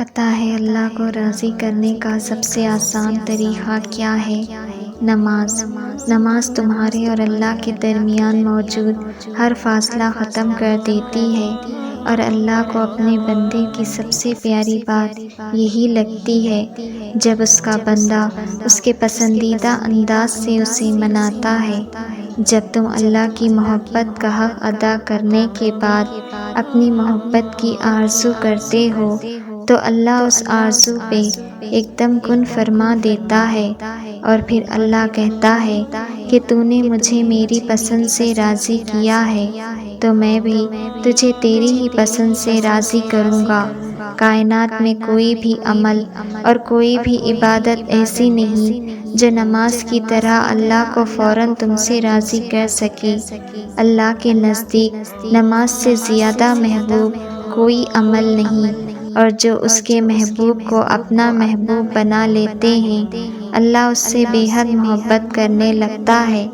پتہ ہے اللہ کو راضی کرنے کا سب سے آسان طریقہ کیا ہے؟ نماز۔ نماز تمہارے اور اللہ کے درمیان موجود ہر فاصلہ ختم کر دیتی ہے، اور اللہ کو اپنے بندے کی سب سے پیاری بات یہی لگتی ہے جب اس کا بندہ اس کے پسندیدہ انداز سے اسے مناتا ہے۔ جب تم اللہ کی محبت کا حق ادا کرنے کے بعد اپنی محبت کی آرزو کرتے ہو تو اللہ اس آرزو پہ ایک دم کن فرما دیتا ہے، اور پھر اللہ کہتا ہے کہ تو نے مجھے میری پسند سے راضی کیا ہے تو میں بھی تجھے تیری ہی پسند سے راضی کروں گا۔ کائنات میں کوئی بھی عمل اور کوئی بھی عبادت ایسی نہیں جو نماز کی طرح اللہ کو فوراً تم سے راضی کر سکے۔ اللہ کے نزدیک نماز سے زیادہ محبوب کوئی عمل نہیں، اور جو اس کے محبوب کو اپنا محبوب بنا لیتے ہیں اللہ اس سے بے حد محبت کرنے لگتا ہے۔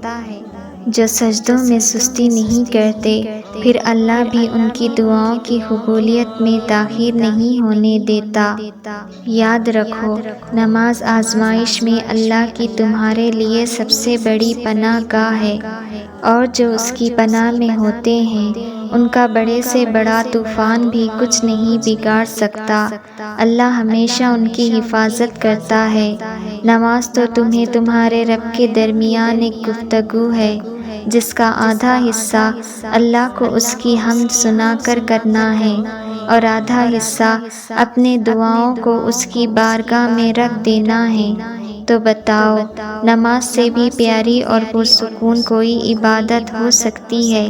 جو سجدوں میں سستی نہیں کرتے پھر اللہ بھی ان کی دعاؤں کی قبولیت میں تاخیر نہیں ہونے دیتا۔ یاد رکھو، نماز آزمائش میں اللہ کی تمہارے لیے سب سے بڑی پناہ گاہ ہے، اور جو اس کی پناہ میں ہوتے ہیں ان کا بڑے سے بڑا طوفان بھی کچھ نہیں بگاڑ سکتا۔ اللہ ہمیشہ ان کی حفاظت کرتا ہے۔ نماز تو تمہیں تمہارے رب کے درمیان ایک گفتگو ہے جس کا آدھا حصہ اللہ کو اس کی حمد سنا کر کرنا ہے، اور آدھا حصہ اپنے دعاؤں کو اس کی بارگاہ میں رکھ دینا ہے۔ تو بتاؤ، نماز سے بھی پیاری اور پرسکون کوئی عبادت ہو سکتی ہے؟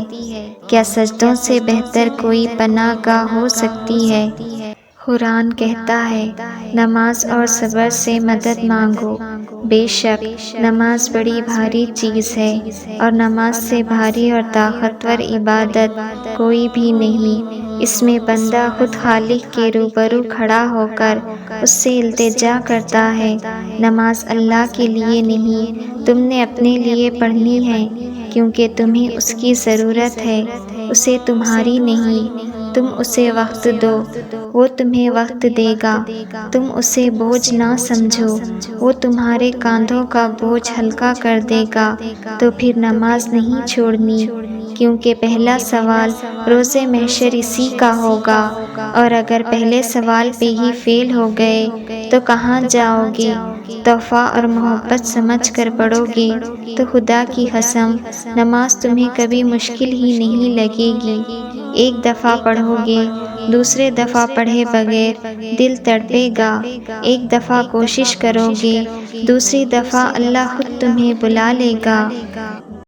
کیا سجدوں سے بہتر کوئی پناہ گاہ ہو سکتی ہے؟ قرآن کہتا ہے، نماز اور صبر سے مدد مانگو۔ بے شک نماز بڑی بھاری چیز ہے، اور نماز سے بھاری اور طاقتور عبادت کوئی بھی نہیں۔ اس میں بندہ خود خالق کے روبرو کھڑا ہو کر اس سے التجا کرتا ہے۔ نماز اللہ کے لیے نہیں، تم نے اپنے لیے پڑھنی ہے، کیونکہ تمہیں اس کی ضرورت ہے، اسے تمہاری نہیں۔ تم اسے وقت دو، وہ تمہیں وقت دے گا۔ تم اسے بوجھ نہ سمجھو، وہ تمہارے کاندھوں کا بوجھ ہلکا کر دے گا۔ تو پھر نماز نہیں چھوڑنی، کیونکہ پہلا سوال روز محشر اسی کا ہوگا، اور اگر پہلے سوال پہ ہی فیل ہو گئے تو کہاں جاؤ گے؟ تحفہ اور محبت سمجھ کر پڑھو گے تو خدا کی قسم نماز تمہیں کبھی مشکل ہی نہیں لگے گی۔ ایک دفعہ پڑھو گے، دوسرے دفعہ پڑھے بغیر دل تڑپے گا۔ ایک دفعہ کوشش کرو گے، دوسری دفعہ اللہ خود تمہیں بلا لے گا۔